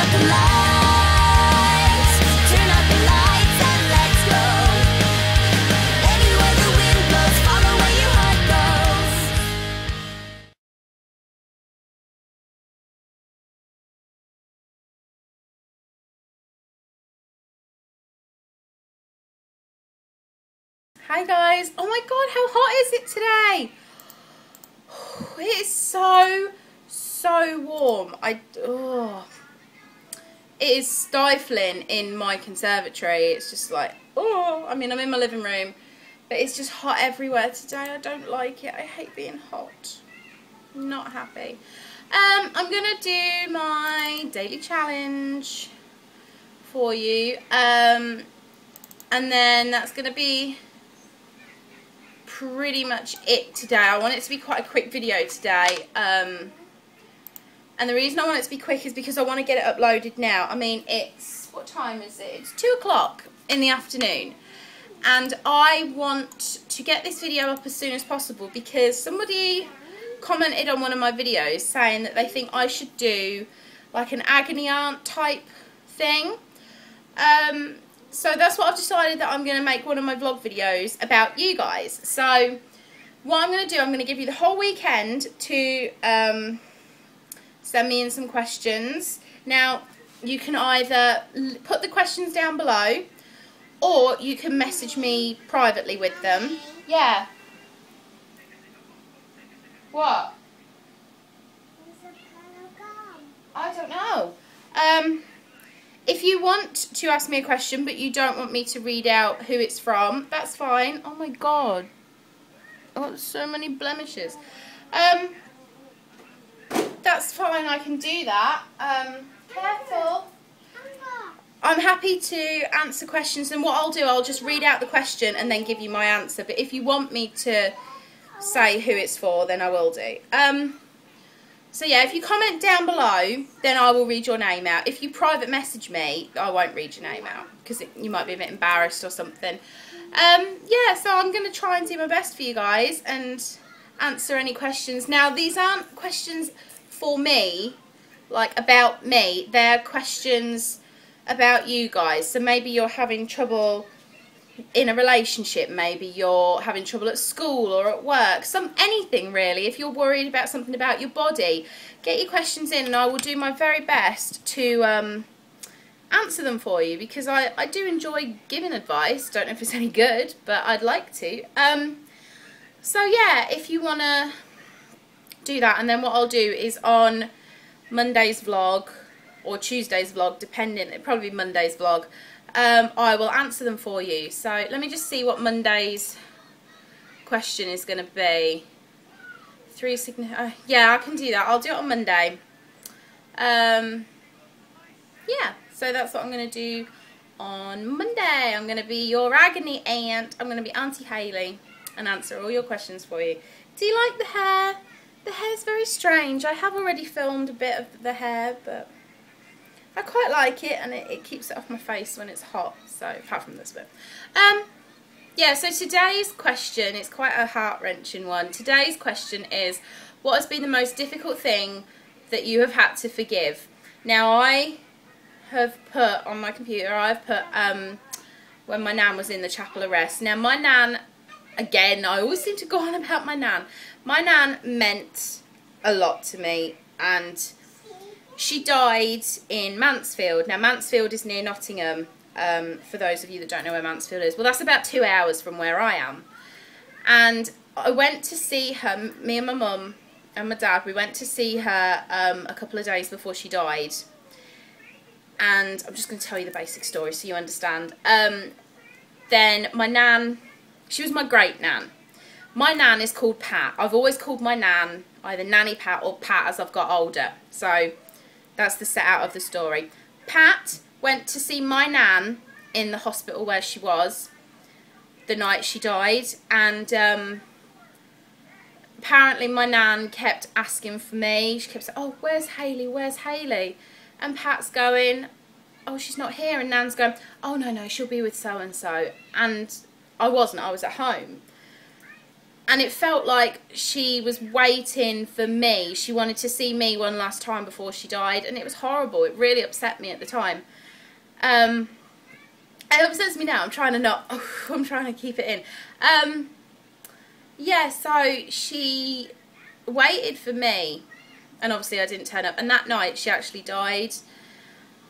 out the lights, turn out the lights and let's go. Anywhere the wind blows, follow where your heart goes. Hi guys, oh my god, how hot is it today? It is so warm. It is stifling in my conservatory. It's just like, I mean, I'm in my living room, but it's just hot everywhere today. I don't like it. I hate being hot. I'm not happy. I'm gonna do my daily challenge for you, and then that's gonna be pretty much it today. I want it to be quite a quick video today, and the reason I want it to be quick is because I want to get it uploaded now. I mean, it's, what time is it? It's 2 o'clock in the afternoon, and I want to get this video up as soon as possible because somebody commented on one of my videos saying that they think I should do like an agony aunt type thing. So that's what I've decided, that I'm going to make one of my vlog videos about you guys. So what I'm going to do, I'm going to give you the whole weekend to send me in some questions. Now, you can either put the questions down below, or you can message me privately with them. Yeah. What? I don't know. If you want to ask me a question but you don't want me to read out who it's from, that's fine. Oh my god. Oh, there's so many blemishes. That's fine, I can do that. Careful. I'm happy to answer questions, and what I'll do, I'll just read out the question and then give you my answer. But if you want me to say who it's for, then I will do. So yeah, if you comment down below, then I will read your name out. If you private message me, I won't read your name out because you might be a bit embarrassed or something. Yeah, so I'm going to try and do my best for you guys and answer any questions. Now, these aren't questions for me, like about me. They're questions about you guys. So maybe you're having trouble in a relationship, maybe you're having trouble at school or at work, anything really. If you're worried about something about your body, get your questions in and I will do my very best to answer them for you, because I do enjoy giving advice. Don't know if it's any good, but I'd like to. So yeah, if you want to do that, and then what I'll do is on Monday's vlog or Tuesday's vlog, depending, it'll probably be Monday's vlog, I will answer them for you. So let me just see what Monday's question is going to be. Yeah, I can do that. I'll do it on Monday. Yeah, so that's what I'm going to do on Monday. I'm going to be your agony aunt. I'm going to be Auntie Hayley and answer all your questions for you. Do you like the hair? The hair's very strange. I have already filmed a bit of the hair, but I quite like it, and it keeps it off my face when it's hot, so apart from this bit. Yeah, so today's question is quite a heart-wrenching one. Today's question is, what has been the most difficult thing that you have had to forgive? Now, I have put on my computer, I've put when my nan was in the chapel arrest. Now, my nan, again, I always seem to go on about my nan. My nan meant a lot to me, and she died in Mansfield. Now, Mansfield is near Nottingham, for those of you that don't know where Mansfield is. Well, that's about 2 hours from where I am. And I went to see her, me and my mum and my dad, we went to see her a couple of days before she died. And I'm just going to tell you the basic story so you understand. Then my nan, she was my great nan. My nan is called Pat. I've always called my nan either Nanny Pat or Pat as I've got older. So that's the set out of the story. Pat went to see my nan in the hospital where she was the night she died, and apparently my nan kept asking for me. She kept saying, oh, where's Hayley, where's Hayley? And Pat's going, oh, she's not here. And Nan's going, oh, no, she'll be with so-and-so. And I wasn't, I was at home. And it felt like she was waiting for me. She wanted to see me one last time before she died. And it was horrible. It really upset me at the time. It upsets me now. I'm trying to not... I'm trying to keep it in. Yeah, so she waited for me. And obviously I didn't turn up. And that night she actually died.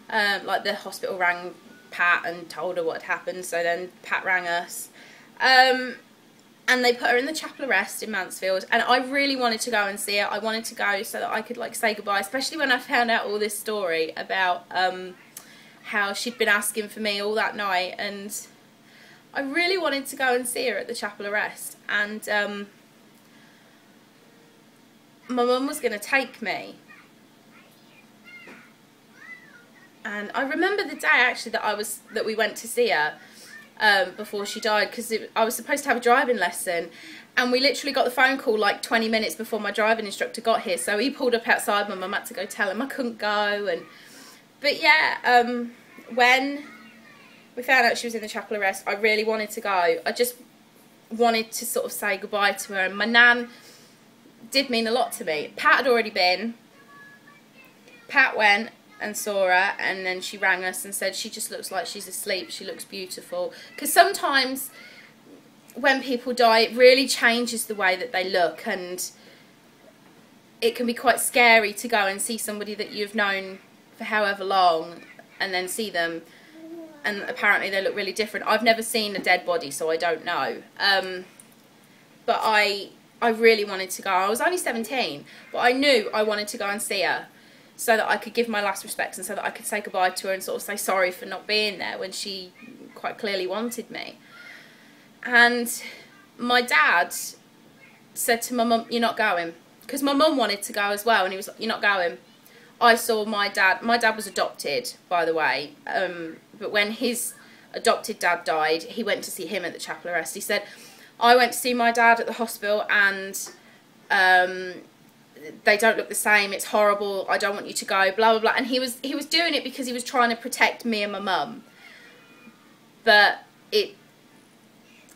Like the hospital rang Pat and told her what had happened. So then Pat rang us. And they put her in the chapel arrest in Mansfield, and I really wanted to go and see her. I wanted to go so that I could like say goodbye, especially when I found out all this story about how she'd been asking for me all that night, and I really wanted to go and see her at the chapel arrest. And my mum was going to take me, and I remember the day actually that we went to see her. Before she died, because I was supposed to have a driving lesson, and we literally got the phone call like 20 minutes before my driving instructor got here, so he pulled up outside. My mum had to go tell him I couldn't go. But yeah, when we found out she was in the chapel arrest, I really wanted to go. I just wanted to sort of say goodbye to her, and my nan did mean a lot to me. Pat had already been. Pat went and saw her, and then she rang us and said she just looks like she's asleep, she looks beautiful. Because sometimes when people die, it really changes the way that they look, and it can be quite scary to go and see somebody that you've known for however long and then see them and apparently they look really different. I've never seen a dead body, so I don't know. But I really wanted to go. I was only 17, but I knew I wanted to go and see her, so that I could give my last respects and so that I could say goodbye to her and sort of say sorry for not being there when she quite clearly wanted me. And my dad said to my mum, "You're not going." Because my mum wanted to go as well, and he was like, "You're not going." I saw my dad was adopted, by the way, but when his adopted dad died, he went to see him at the chapel arrest. He said, "I went to see my dad at the hospital, and they don't look the same, it's horrible, I don't want you to go, blah blah blah." And he was doing it because he was trying to protect me and my mum, but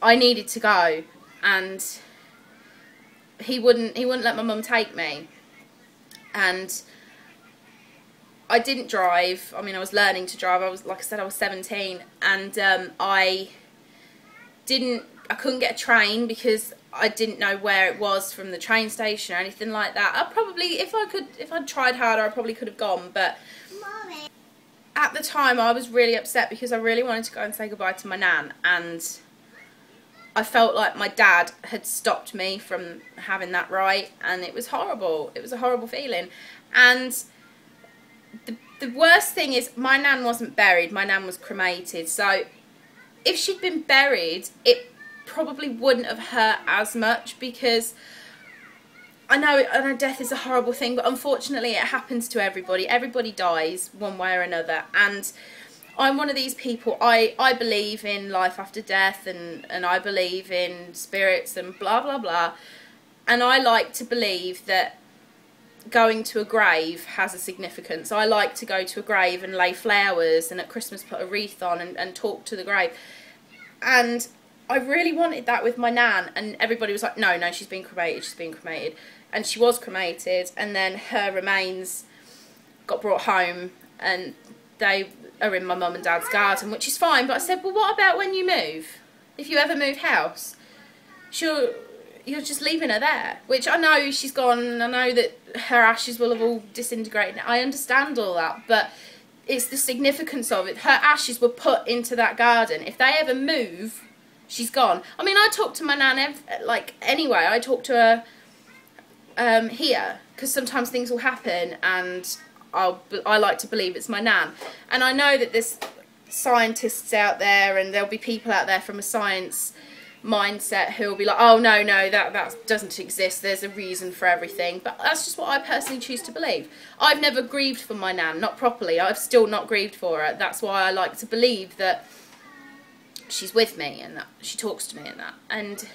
I needed to go, and he wouldn't let my mum take me. And I didn't drive. I mean, I was learning to drive. I was, like I said, I was 17, and I couldn't get a train because I didn't know where it was from the train station or anything like that. I probably, if I'd tried harder, I probably could have gone. But Mommy, at the time, I was really upset because I really wanted to go and say goodbye to my nan, and I felt like my dad had stopped me from having that right, and it was horrible. It was a horrible feeling. And the worst thing is, my nan wasn't buried. My nan was cremated. So if she'd been buried, it probably wouldn't have hurt as much, because I know death is a horrible thing, but unfortunately it happens to everybody. Everybody dies one way or another, and I'm one of these people. I believe in life after death, and I believe in spirits and blah blah blah, and I like to believe that going to a grave has a significance. I like to go to a grave and lay flowers, and at Christmas put a wreath on and talk to the grave. And I really wanted that with my nan, and everybody was like, no, she's been cremated, she's been cremated. And she was cremated, and then her remains got brought home, and they are in my mum and dad's garden, which is fine. But I said, well, what about when you move? If you ever move house, you're just leaving her there. Which I know she's gone, and I know that her ashes will have all disintegrated. I understand all that, but it's the significance of it. Her ashes were put into that garden. If they ever move, she's gone. I mean, I talk to my nan anyway. I talk to her here, because sometimes things will happen, and I like to believe it's my nan. And I know that there's scientists out there, and there'll be people out there from a science mindset who'll be like, oh no, that doesn't exist, there's a reason for everything. But that's just what I personally choose to believe. I've never grieved for my nan, not properly. I've still not grieved for her. That's why I like to believe that she's with me, and that she talks to me, and that. And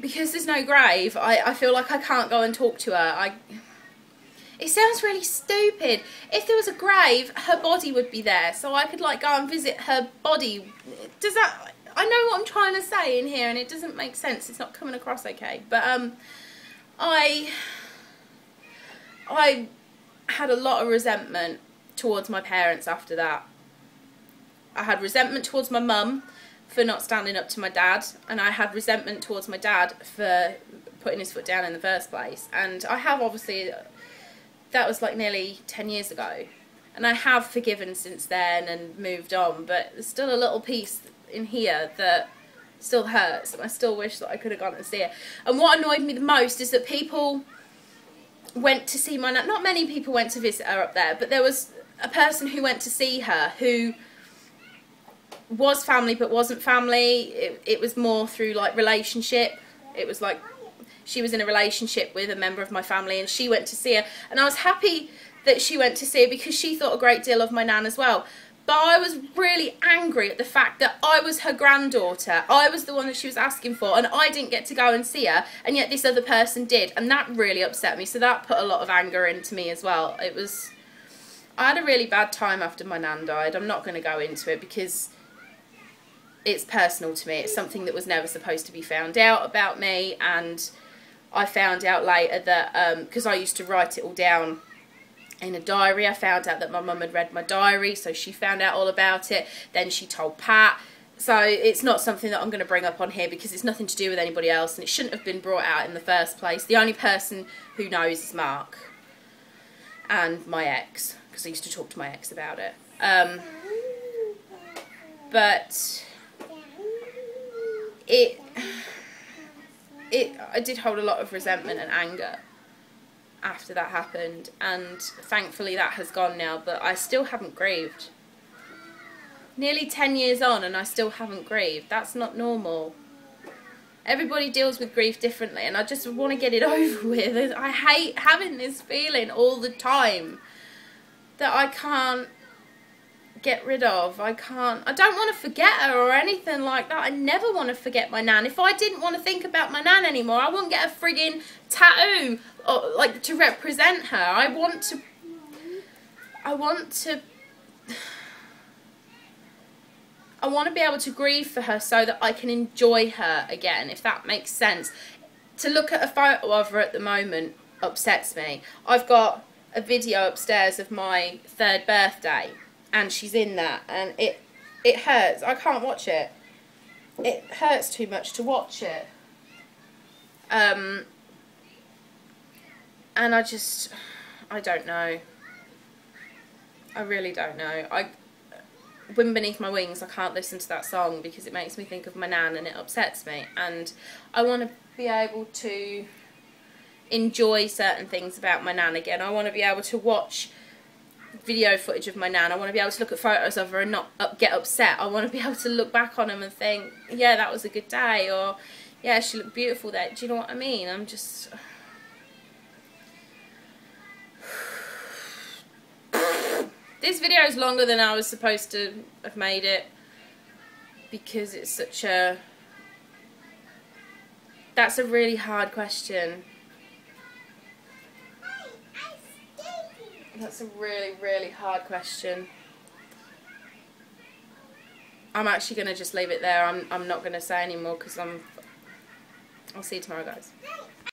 because there's no grave, I feel like I can't go and talk to her. It sounds really stupid. If there was a grave, her body would be there, so I could like go and visit her body. I know what I'm trying to say in here and it doesn't make sense. It's not coming across okay. But I had a lot of resentment towards my parents after that. I had resentment towards my mum for not standing up to my dad, and I had resentment towards my dad for putting his foot down in the first place. And I have, obviously, that was like nearly 10 years ago, and I have forgiven since then and moved on, but there's still a little piece in here that still hurts, and I still wish that I could have gone and see it. And what annoyed me the most is that people went to see my nan. Not many people went to visit her up there, but there was a person who went to see her who was family but wasn't family. It was more through like relationship. It was like she was in a relationship with a member of my family and she went to see her, and I was happy that she went to see her because she thought a great deal of my nan as well. But I was really angry at the fact that I was her granddaughter. I was the one that she was asking for, and I didn't get to go and see her, and yet this other person did, and that really upset me. So that put a lot of anger into me as well. I had a really bad time after my nan died. I'm not going to go into it because it's personal to me. It's something that was never supposed to be found out about me, and I found out later that, because I used to write it all down in a diary, I found out that my mum had read my diary, so she found out all about it. Then she told Pat. So it's not something that I'm going to bring up on here because it's nothing to do with anybody else, and it shouldn't have been brought out in the first place. The only person who knows is Mark and my ex, because I used to talk to my ex about it. But I did hold a lot of resentment and anger after that happened, and thankfully that has gone now, but I still haven't grieved. Nearly 10 years on and I still haven't grieved. That's not normal. Everybody deals with grief differently, and I just want to get it over with. I hate having this feeling all the time that I can't get rid of. I don't want to forget her or anything like that. I never want to forget my nan. If I didn't want to think about my nan anymore, I wouldn't get a frigging tattoo or, like, to represent her. I want to be able to grieve for her so that I can enjoy her again, if that makes sense. To look at a photo of her at the moment upsets me. I've got a video upstairs of my 3rd birthday, and she's in that, and it hurts. I can't watch it. It hurts too much to watch it. And I don't know. I really don't know. Wind Beneath My Wings, I can't listen to that song because it makes me think of my nan and it upsets me, and I want to be able to enjoy certain things about my nan again. I want to be able to watch video footage of my nan. I want to be able to look at photos of her and not get upset. I want to be able to look back on them and think, yeah, that was a good day, or yeah, she looked beautiful there. Do you know what I mean? I'm just... This video is longer than I was supposed to have made it because it's such a... That's a really hard question. That's a really, really hard question. I'm actually going to just leave it there. I'm not going to say any more because I'll see you tomorrow, guys.